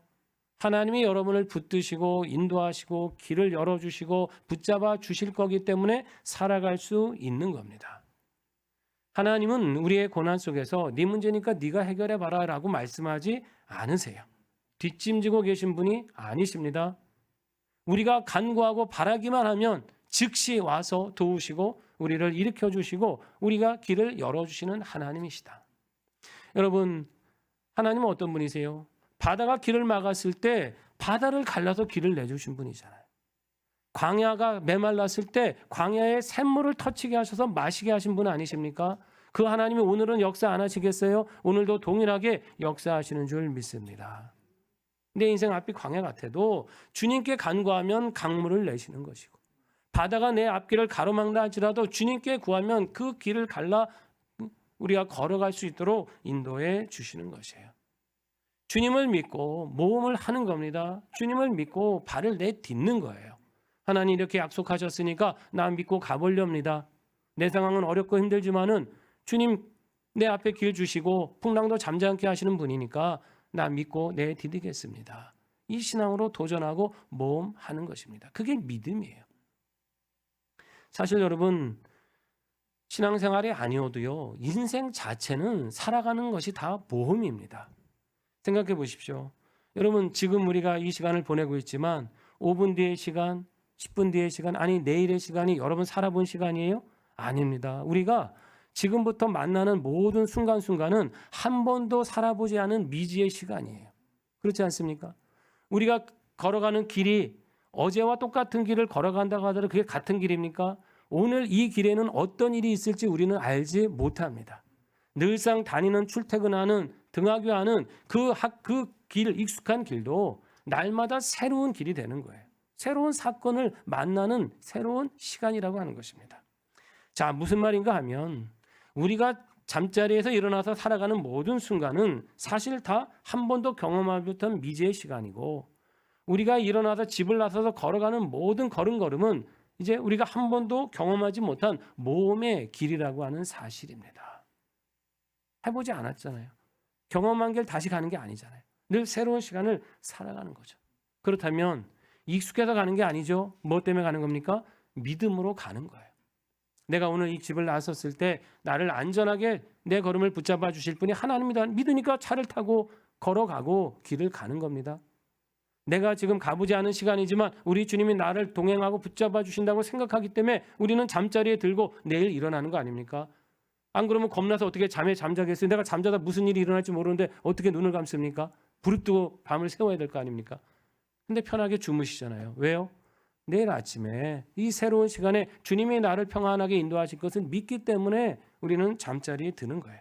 하나님이 여러분을 붙드시고 인도하시고 길을 열어주시고 붙잡아 주실 거기 때문에 살아갈 수 있는 겁니다. 하나님은 우리의 고난 속에서 네 문제니까 네가 해결해봐라 라고 말씀하지 않으세요. 뒷짐지고 계신 분이 아니십니다. 우리가 간구하고 바라기만 하면 즉시 와서 도우시고 우리를 일으켜주시고 우리가 길을 열어주시는 하나님이시다. 여러분, 하나님은 어떤 분이세요? 바다가 길을 막았을 때 바다를 갈라서 길을 내주신 분이잖아요. 광야가 메말랐을 때 광야에 샘물을 터치게 하셔서 마시게 하신 분 아니십니까? 그 하나님이 오늘은 역사 안 하시겠어요? 오늘도 동일하게 역사하시는 줄 믿습니다. 내 인생 앞이 광야 같아도 주님께 간구하면 강물을 내시는 것이고 바다가 내 앞길을 가로막다 할지라도 주님께 구하면 그 길을 갈라 우리가 걸어갈 수 있도록 인도해 주시는 것이에요. 주님을 믿고 모험을 하는 겁니다. 주님을 믿고 발을 내딛는 거예요. 하나님 이렇게 약속하셨으니까 나 믿고 가보렵니다. 내 상황은 어렵고 힘들지만은 주님 내 앞에 길 주시고 풍랑도 잠잠케 하시는 분이니까 나 믿고 내디디겠습니다. 이 신앙으로 도전하고 모험하는 것입니다. 그게 믿음이에요. 사실 여러분 신앙생활이 아니어도요. 인생 자체는 살아가는 것이 다 모험입니다. 생각해 보십시오. 여러분 지금 우리가 이 시간을 보내고 있지만 5분 뒤의 시간, 10분 뒤의 시간, 아니 내일의 시간이 여러분 살아본 시간이에요? 아닙니다. 우리가 지금부터 만나는 모든 순간순간은 한 번도 살아보지 않은 미지의 시간이에요. 그렇지 않습니까? 우리가 걸어가는 길이 어제와 똑같은 길을 걸어간다고 하더라도 그게 같은 길입니까? 오늘 이 길에는 어떤 일이 있을지 우리는 알지 못합니다. 늘상 다니는 출퇴근하는 등하교하는 그 길, 익숙한 길도 날마다 새로운 길이 되는 거예요. 새로운 사건을 만나는 새로운 시간이라고 하는 것입니다. 자, 무슨 말인가 하면 우리가 잠자리에서 일어나서 살아가는 모든 순간은 사실 다 한 번도 경험하지 못한 미지의 시간이고 우리가 일어나서 집을 나서서 걸어가는 모든 걸음걸음은 이제 우리가 한 번도 경험하지 못한 모험의 길이라고 하는 사실입니다. 해보지 않았잖아요. 경험한 길 다시 가는 게 아니잖아요. 늘 새로운 시간을 살아가는 거죠. 그렇다면 익숙해서 가는 게 아니죠. 뭐 때문에 가는 겁니까? 믿음으로 가는 거예요. 내가 오늘 이 집을 나섰을 때 나를 안전하게 내 걸음을 붙잡아 주실 분이 하나님이다. 믿으니까 차를 타고 걸어가고 길을 가는 겁니다. 내가 지금 가보지 않은 시간이지만 우리 주님이 나를 동행하고 붙잡아 주신다고 생각하기 때문에 우리는 잠자리에 들고 내일 일어나는 거 아닙니까? 안 그러면 겁나서 어떻게 잠에 잠자겠어요? 내가 잠자다 무슨 일이 일어날지 모르는데 어떻게 눈을 감습니까? 부릅뜨고 밤을 새워야 될 거 아닙니까? 근데 편하게 주무시잖아요. 왜요? 내일 아침에 이 새로운 시간에 주님이 나를 평안하게 인도하실 것을 믿기 때문에 우리는 잠자리에 드는 거예요.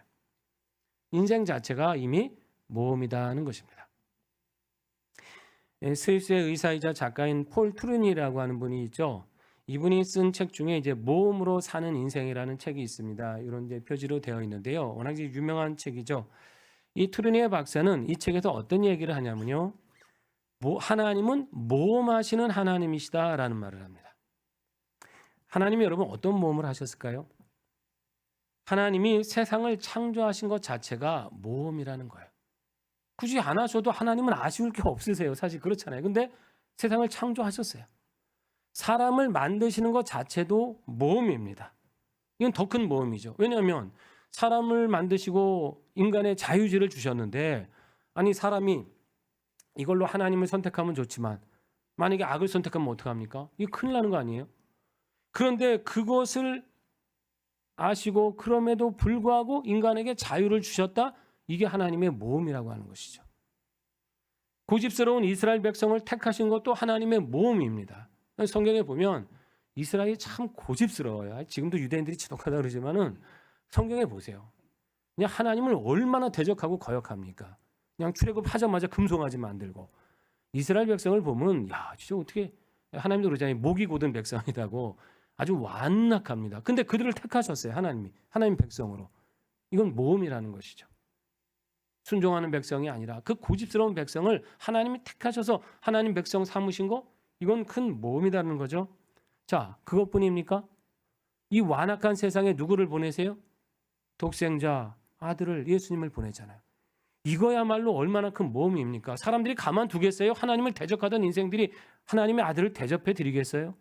인생 자체가 이미 모험이다는 것입니다. 스위스의 의사이자 작가인 폴 트루니라고 하는 분이 있죠. 이분이 쓴 책 중에 이제 모험으로 사는 인생이라는 책이 있습니다. 이런 이제 표지로 되어 있는데요. 워낙 유명한 책이죠. 이 트루니의 박사는 이 책에서 어떤 얘기를 하냐면요. 하나님은 모험하시는 하나님이시다라는 말을 합니다. 하나님이 여러분 어떤 모험을 하셨을까요? 하나님이 세상을 창조하신 것 자체가 모험이라는 거예요. 굳이 안 하셔도 하나님은 아쉬울 게 없으세요. 사실 그렇잖아요. 근데 세상을 창조하셨어요. 사람을 만드시는 것 자체도 모험입니다. 이건 더 큰 모험이죠. 왜냐하면 사람을 만드시고 인간의 자유지를 주셨는데 아니 사람이 이걸로 하나님을 선택하면 좋지만 만약에 악을 선택하면 어떡합니까? 이거 큰일 나는 거 아니에요? 그런데 그것을 아시고 그럼에도 불구하고 인간에게 자유를 주셨다? 이게 하나님의 모험이라고 하는 것이죠. 고집스러운 이스라엘 백성을 택하신 것도 하나님의 모험입니다. 성경에 보면 이스라엘이 참 고집스러워요. 지금도 유대인들이 지독하다 그러지만은 성경에 보세요. 그냥 하나님을 얼마나 대적하고 거역합니까? 그냥 출애굽하자마자 금송아지 만들고 이스라엘 백성을 보면 야 진짜 어떻게 하나님도 그러잖아요. 목이 곧은 백성이라고 아주 완악합니다. 근데 그들을 택하셨어요. 하나님 백성으로. 이건 모험이라는 것이죠. 순종하는 백성이 아니라 그 고집스러운 백성을 하나님이 택하셔서 하나님 백성 삼으신 거, 이건 큰 모험이라는 거죠. 자, 그것뿐입니까? 이 완악한 세상에 누구를 보내세요? 독생자 아들을, 예수님을 보내잖아요. 이거야말로 얼마나 큰 모험입니까? 사람들이 가만두겠어요? 하나님을 대적하던 인생들이 하나님의 아들을 대접해 드리겠어요?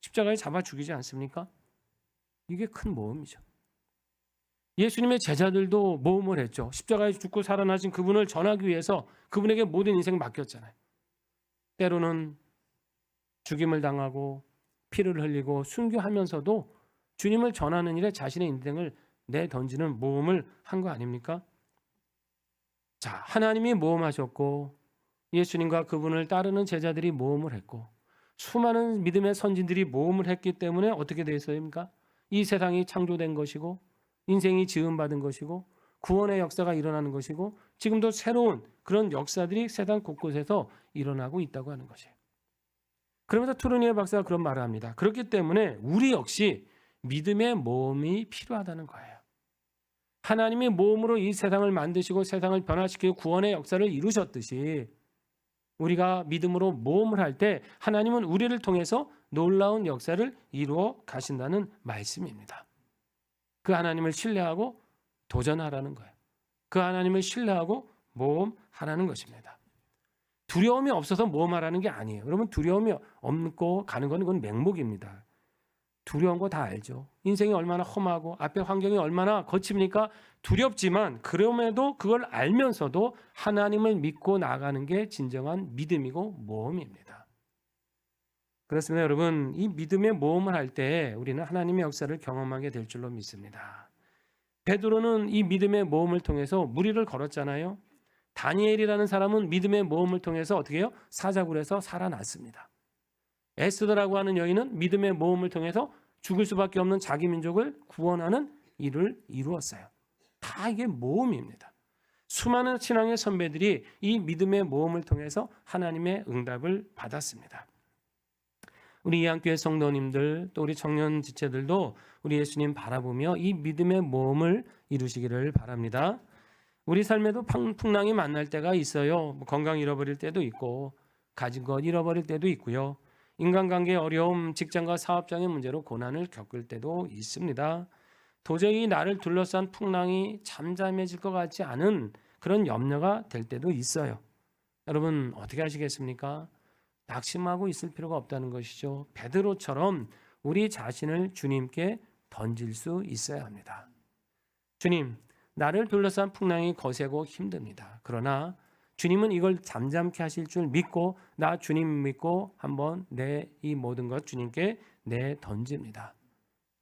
십자가에 잡아 죽이지 않습니까? 이게 큰 모험이죠. 예수님의 제자들도 모험을 했죠. 십자가에 죽고 살아나신 그분을 전하기 위해서 그분에게 모든 인생 맡겼잖아요. 때로는 죽임을 당하고 피를 흘리고 순교하면서도 주님을 전하는 일에 자신의 인생을 내던지는 모험을 한 거 아닙니까? 자, 하나님이 모험하셨고 예수님과 그분을 따르는 제자들이 모험을 했고 수많은 믿음의 선진들이 모험을 했기 때문에 어떻게 되었습니까? 이 세상이 창조된 것이고 인생이 지음받은 것이고 구원의 역사가 일어나는 것이고 지금도 새로운 그런 역사들이 세상 곳곳에서 일어나고 있다고 하는 것이에요. 그러면서 투르니에 박사가 그런 말을 합니다. 그렇기 때문에 우리 역시 믿음의 모험이 필요하다는 거예요. 하나님이 모험으로 이 세상을 만드시고 세상을 변화시키고 구원의 역사를 이루셨듯이 우리가 믿음으로 모험을 할 때 하나님은 우리를 통해서 놀라운 역사를 이루어 가신다는 말씀입니다. 그 하나님을 신뢰하고 도전하라는 거예요. 그 하나님을 신뢰하고 모험하라는 것입니다. 두려움이 없어서 모험하라는 게 아니에요. 여러분, 두려움이 없고 가는 건 그건 맹목입니다. 두려운 거 다 알죠. 인생이 얼마나 험하고 앞에 환경이 얼마나 거칩니까? 두렵지만 그럼에도 그걸 알면서도 하나님을 믿고 나가는 게 진정한 믿음이고 모험입니다. 그렇습니다. 여러분, 이 믿음의 모험을 할 때 우리는 하나님의 역사를 경험하게 될 줄로 믿습니다. 베드로는 이 믿음의 모험을 통해서 무리를 걸었잖아요. 다니엘이라는 사람은 믿음의 모험을 통해서 어떻게 해요? 사자굴에서 살아났습니다. 에스더라고 하는 여인은 믿음의 모험을 통해서 죽을 수밖에 없는 자기 민족을 구원하는 일을 이루었어요. 다 이게 모험입니다. 수많은 신앙의 선배들이 이 믿음의 모험을 통해서 하나님의 응답을 받았습니다. 우리 이한교회 성도님들 또 우리 청년 지체들도 우리 예수님 바라보며 이 믿음의 모험을 이루시기를 바랍니다. 우리 삶에도 풍랑이 만날 때가 있어요. 건강 잃어버릴 때도 있고 가진 것 잃어버릴 때도 있고요. 인간관계의 어려움, 직장과 사업장의 문제로 고난을 겪을 때도 있습니다. 도저히 나를 둘러싼 풍랑이 잠잠해질 것 같지 않은 그런 염려가 될 때도 있어요. 여러분 어떻게 하시겠습니까? 낙심하고 있을 필요가 없다는 것이죠. 베드로처럼 우리 자신을 주님께 던질 수 있어야 합니다. 주님, 나를 둘러싼 풍랑이 거세고 힘듭니다. 그러나 주님은 이걸 잠잠케 하실 줄 믿고 나 주님 믿고 한번 내 이 모든 것 주님께 내 던집니다.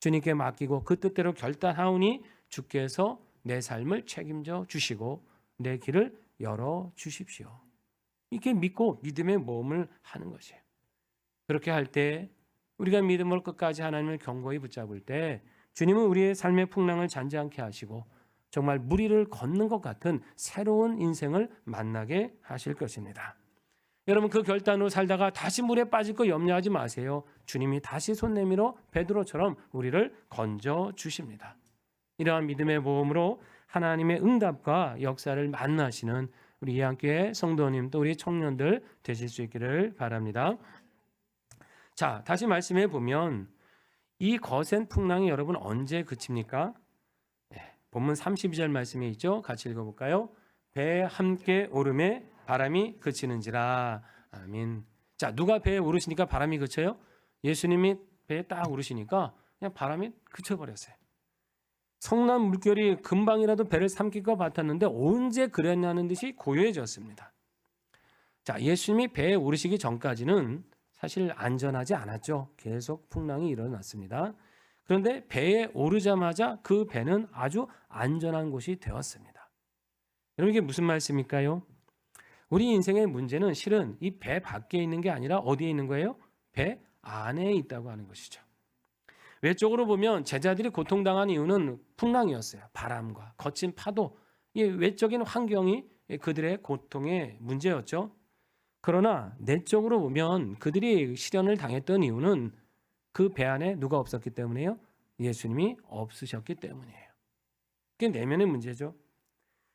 주님께 맡기고 그 뜻대로 결단하오니 주께서 내 삶을 책임져 주시고 내 길을 열어 주십시오. 이렇게 믿고 믿음의 모험을 하는 것이에요. 그렇게 할 때 우리가 믿음으로 끝까지 하나님을 견고히 붙잡을 때 주님은 우리의 삶의 풍랑을 잔잔케 하시고 정말 무리를 걷는 것 같은 새로운 인생을 만나게 하실 것입니다. 여러분 그 결단으로 살다가 다시 물에 빠질 거 염려하지 마세요. 주님이 다시 손 내밀어 베드로처럼 우리를 건져 주십니다. 이러한 믿음의 모험으로 하나님의 응답과 역사를 만나시는 우리 이한교회 성도님 또 우리 청년들 되실 수 있기를 바랍니다. 자, 다시 말씀해 보면 이 거센 풍랑이 여러분 언제 그칩니까? 본문 32절 말씀에 있죠. 같이 읽어볼까요? 배에 함께 오름에 바람이 그치는지라. 아멘. 자, 누가 배에 오르시니까 바람이 그쳐요? 예수님이 배에 딱 오르시니까 그냥 바람이 그쳐버렸어요. 성난 물결이 금방이라도 배를 삼킬 것 같았는데 언제 그랬냐는 듯이 고요해졌습니다. 자, 예수님이 배에 오르시기 전까지는 사실 안전하지 않았죠. 계속 풍랑이 일어났습니다. 그런데 배에 오르자마자 그 배는 아주 안전한 곳이 되었습니다. 여러분 이게 무슨 말씀일까요? 우리 인생의 문제는 실은 이 배 밖에 있는 게 아니라 어디에 있는 거예요? 배 안에 있다고 하는 것이죠. 외적으로 보면 제자들이 고통당한 이유는 풍랑이었어요. 바람과 거친 파도, 이 외적인 환경이 그들의 고통의 문제였죠. 그러나 내적으로 보면 그들이 시련을 당했던 이유는 그 배 안에 누가 없었기 때문에요? 예수님이 없으셨기 때문이에요. 그게 내면의 문제죠.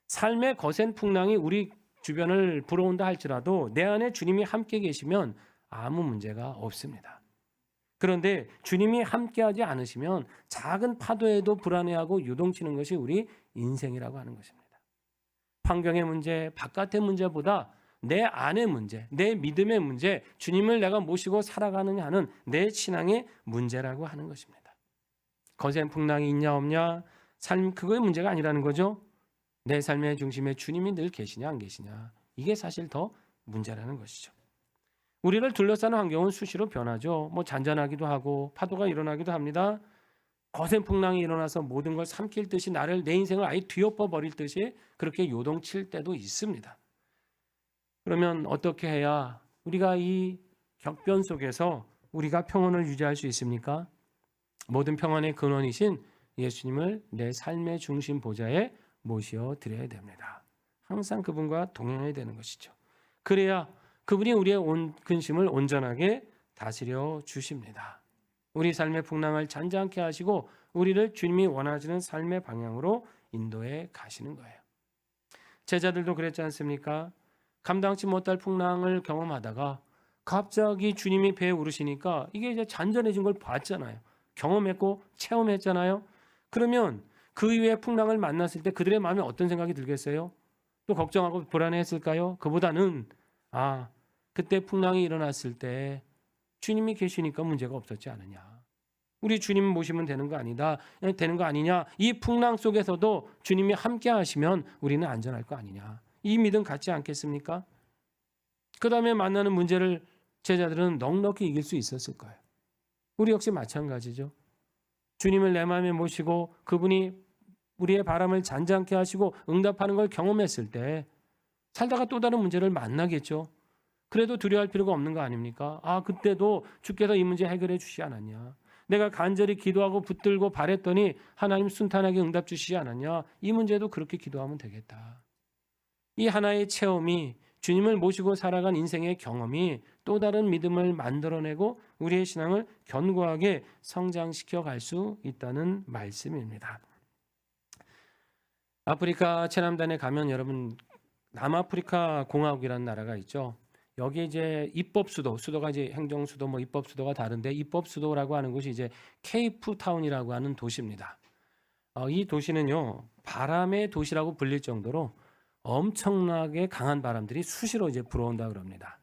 삶의 거센 풍랑이 우리 주변을 불어온다 할지라도 내 안에 주님이 함께 계시면 아무 문제가 없습니다. 그런데 주님이 함께하지 않으시면 작은 파도에도 불안해하고 요동치는 것이 우리 인생이라고 하는 것입니다. 환경의 문제, 바깥의 문제보다 내 안의 문제, 내 믿음의 문제, 주님을 내가 모시고 살아가느냐 하는 내 신앙의 문제라고 하는 것입니다. 거센 풍랑이 있냐 없냐, 삶 그거의 문제가 아니라는 거죠. 내 삶의 중심에 주님이 늘 계시냐 안 계시냐, 이게 사실 더 문제라는 것이죠. 우리를 둘러싸는 환경은 수시로 변하죠. 잔잔하기도 하고 파도가 일어나기도 합니다. 거센 풍랑이 일어나서 모든 걸 삼킬 듯이 내 인생을 아예 뒤엎어 버릴 듯이 그렇게 요동칠 때도 있습니다. 그러면 어떻게 해야 우리가 이 격변 속에서 우리가 평온을 유지할 수 있습니까? 모든 평안의 근원이신 예수님을 내 삶의 중심 보좌에 모셔 드려야 됩니다. 항상 그분과 동행해야 되는 것이죠. 그래야 그분이 우리의 근심을 온전하게 다스려 주십니다. 우리 삶의 풍랑을 잔잔케 하시고 우리를 주님이 원하시는 삶의 방향으로 인도해 가시는 거예요. 제자들도 그랬지 않습니까? 감당치 못할 풍랑을 경험하다가 갑자기 주님이 배에 오르시니까 이게 이제 잔잔해진 걸 봤잖아요. 경험했고 체험했잖아요. 그러면 그 이후에 풍랑을 만났을 때 그들의 마음에 어떤 생각이 들겠어요? 또 걱정하고 불안해했을까요? 그보다는 그때 풍랑이 일어났을 때 주님이 계시니까 문제가 없었지 않느냐. 우리 주님 모시면 되는 거 아니냐. 이 풍랑 속에서도 주님이 함께 하시면 우리는 안전할 거 아니냐. 이 믿음 갖지 않겠습니까? 그 다음에 만나는 문제를 제자들은 넉넉히 이길 수 있었을 거예요. 우리 역시 마찬가지죠. 주님을 내 마음에 모시고 그분이 우리의 바람을 잔잔케 하시고 응답하는 걸 경험했을 때 살다가 또 다른 문제를 만나겠죠. 그래도 두려워할 필요가 없는 거 아닙니까? 그때도 주께서 이 문제 해결해 주시지 않았냐. 내가 간절히 기도하고 붙들고 바랬더니 하나님 순탄하게 응답 주시지 않았냐. 이 문제도 그렇게 기도하면 되겠다. 이 하나의 체험이 주님을 모시고 살아간 인생의 경험이 또 다른 믿음을 만들어내고 우리의 신앙을 견고하게 성장시켜 갈 수 있다는 말씀입니다. 아프리카 최남단에 가면 여러분 남아프리카 공화국이라는 나라가 있죠. 여기 이제 입법 수도가 이제 행정 수도 입법 수도가 다른데 입법 수도라고 하는 곳이 이제 케이프타운이라고 하는 도시입니다. 이 도시는요 바람의 도시라고 불릴 정도로 엄청나게 강한 바람들이 수시로 이제 불어온다 그럽니다.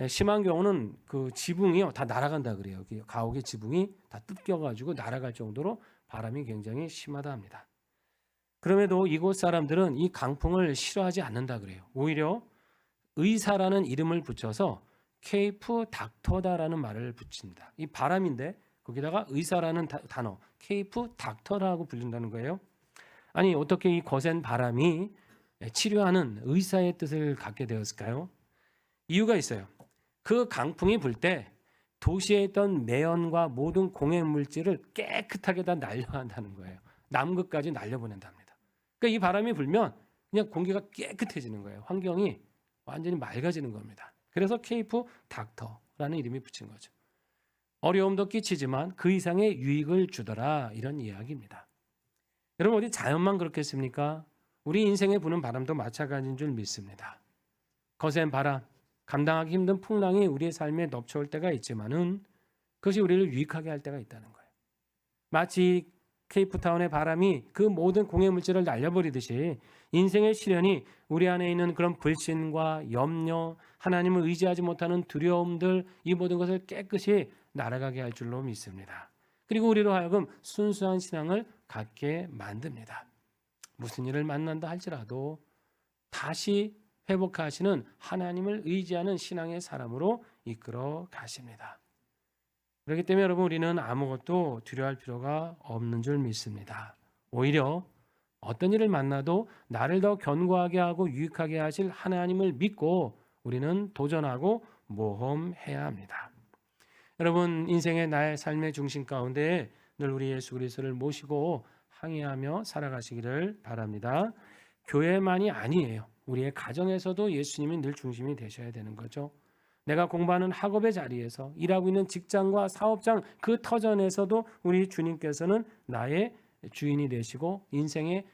심한 경우는 그 지붕이요 다 날아간다 그래요. 가옥의 지붕이 다 뜯겨가지고 날아갈 정도로 바람이 굉장히 심하다 합니다. 그럼에도 이곳 사람들은 이 강풍을 싫어하지 않는다 그래요. 오히려 의사라는 이름을 붙여서 케이프 닥터다라는 말을 붙입니다. 이 바람인데 거기다가 의사라는 단어 케이프 닥터라고 불린다는 거예요. 아니 어떻게 이 거센 바람이 치료하는 의사의 뜻을 갖게 되었을까요? 이유가 있어요. 그 강풍이 불 때 도시에 있던 매연과 모든 공해 물질을 깨끗하게 다 날려한다는 거예요. 남극까지 날려보낸답니다. 그러니까 이 바람이 불면 그냥 공기가 깨끗해지는 거예요. 환경이 완전히 맑아지는 겁니다. 그래서 케이프 닥터라는 이름이 붙인 거죠. 어려움도 끼치지만 그 이상의 유익을 주더라 이런 이야기입니다. 여러분 어디 자연만 그렇겠습니까? 우리 인생에 부는 바람도 마찬가지인 줄 믿습니다. 거센 바람, 감당하기 힘든 풍랑이 우리의 삶에 넘쳐올 때가 있지만은 그것이 우리를 유익하게 할 때가 있다는 거예요. 마치 케이프타운의 바람이 그 모든 공해 물질을 날려버리듯이 인생의 시련이 우리 안에 있는 그런 불신과 염려, 하나님을 의지하지 못하는 두려움들 이 모든 것을 깨끗이 날아가게 할 줄로 믿습니다. 그리고 우리로 하여금 순수한 신앙을 갖게 만듭니다. 무슨 일을 만난다 할지라도 다시 회복하시는 하나님을 의지하는 신앙의 사람으로 이끌어 가십니다. 그렇기 때문에 여러분 우리는 아무것도 두려워할 필요가 없는 줄 믿습니다. 오히려 어떤 일을 만나도 나를 더 견고하게 하고 유익하게 하실 하나님을 믿고 우리는 도전하고 모험해야 합니다. 여러분 인생의 나의 삶의 중심 가운데 늘 우리 예수 그리스도를 모시고 항해하며 살아가시기를 바랍니다. 교회만이 아니에요. 우리의 가정에서도 예수님이 늘 중심이 되셔야 되는 거죠. 내가 공부하는 학업의 자리에서 일하고 있는 직장과 사업장 그 터전에서도 우리 주님께서는 나의 주인이 되시고 인생의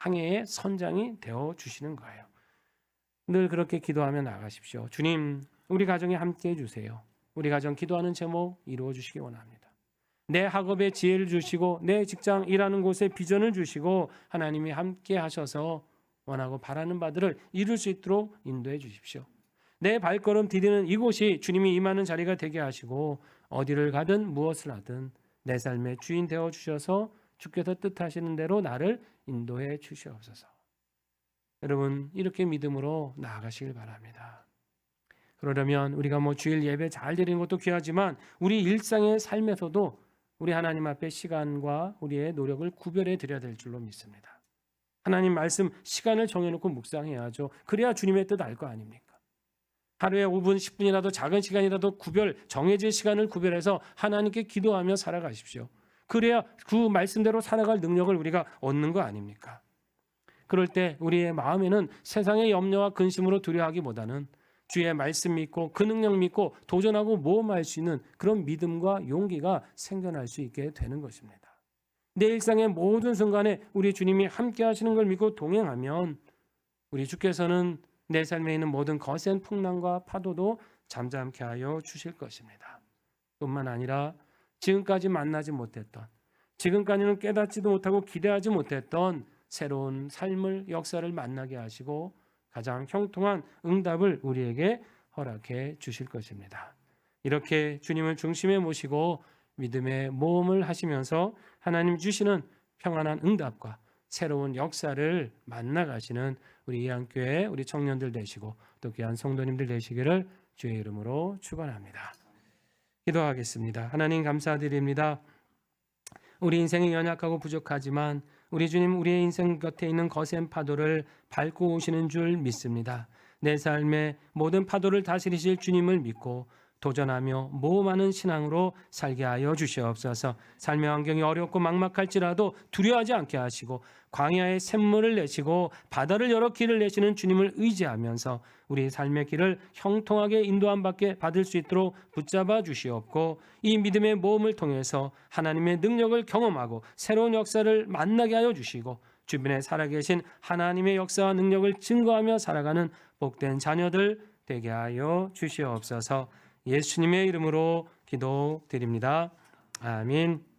항해의 선장이 되어 주시는 거예요. 늘 그렇게 기도하며 나가십시오. 주님, 우리 가정에 함께해 주세요. 우리 가정 기도하는 제목 이루어 주시기 원합니다. 내 학업에 지혜를 주시고 내 직장 일하는 곳에 비전을 주시고 하나님이 함께 하셔서 원하고 바라는 바들을 이룰 수 있도록 인도해 주십시오. 내 발걸음 디디는 이곳이 주님이 임하는 자리가 되게 하시고 어디를 가든 무엇을 하든 내 삶의 주인 되어 주셔서 주께서 뜻하시는 대로 나를 인도해 주시옵소서. 여러분, 이렇게 믿음으로 나아가시길 바랍니다. 그러려면 우리가 주일 예배 잘 드리는 것도 귀하지만 우리 일상의 삶에서도 우리 하나님 앞에 시간과 우리의 노력을 구별해 드려야 될 줄로 믿습니다. 하나님 말씀 시간을 정해놓고 묵상해야죠. 그래야 주님의 뜻 알 거 아닙니까? 하루에 5분, 10분이라도 작은 시간이라도 정해진 시간을 구별해서 하나님께 기도하며 살아가십시오. 그래야 그 말씀대로 살아갈 능력을 우리가 얻는 거 아닙니까? 그럴 때 우리의 마음에는 세상의 염려와 근심으로 두려워하기보다는 주의 말씀 믿고 그 능력 믿고 도전하고 모험할 수 있는 그런 믿음과 용기가 생겨날 수 있게 되는 것입니다. 내 일상의 모든 순간에 우리 주님이 함께 하시는 걸 믿고 동행하면 우리 주께서는 내 삶에 있는 모든 거센 풍랑과 파도도 잠잠케 하여 주실 것입니다. 뿐만 아니라 지금까지 만나지 못했던, 지금까지는 깨닫지도 못하고 기대하지 못했던 새로운 삶을 역사를 만나게 하시고 가장 형통한 응답을 우리에게 허락해 주실 것입니다. 이렇게 주님을 중심에 모시고 믿음의 모험을 하시면서 하나님 주시는 평안한 응답과 새로운 역사를 만나가시는 우리 이한교회 우리 청년들 되시고 또 귀한 성도님들 되시기를 주의 이름으로 축원합니다. 기도하겠습니다. 하나님 감사드립니다. 우리 인생이 연약하고 부족하지만 우리 주님 우리의 인생 곁에 있는 거센 파도를 밟고 오시는 줄 믿습니다. 내 삶의 모든 파도를 다스리실 주님을 믿고 도전하며 모험하는 신앙으로 살게 하여 주시옵소서. 삶의 환경이 어렵고 막막할지라도 두려워하지 않게 하시고 광야의 샘물을 내시고 바다를 열어 길을 내시는 주님을 의지하면서 우리 삶의 길을 형통하게 인도함 받을 수 있도록 붙잡아 주시옵고 이 믿음의 모험을 통해서 하나님의 능력을 경험하고 새로운 역사를 만나게 하여 주시고 주변에 살아계신 하나님의 역사와 능력을 증거하며 살아가는 복된 자녀들 되게 하여 주시옵소서. 예수님의 이름으로 기도드립니다. 아멘.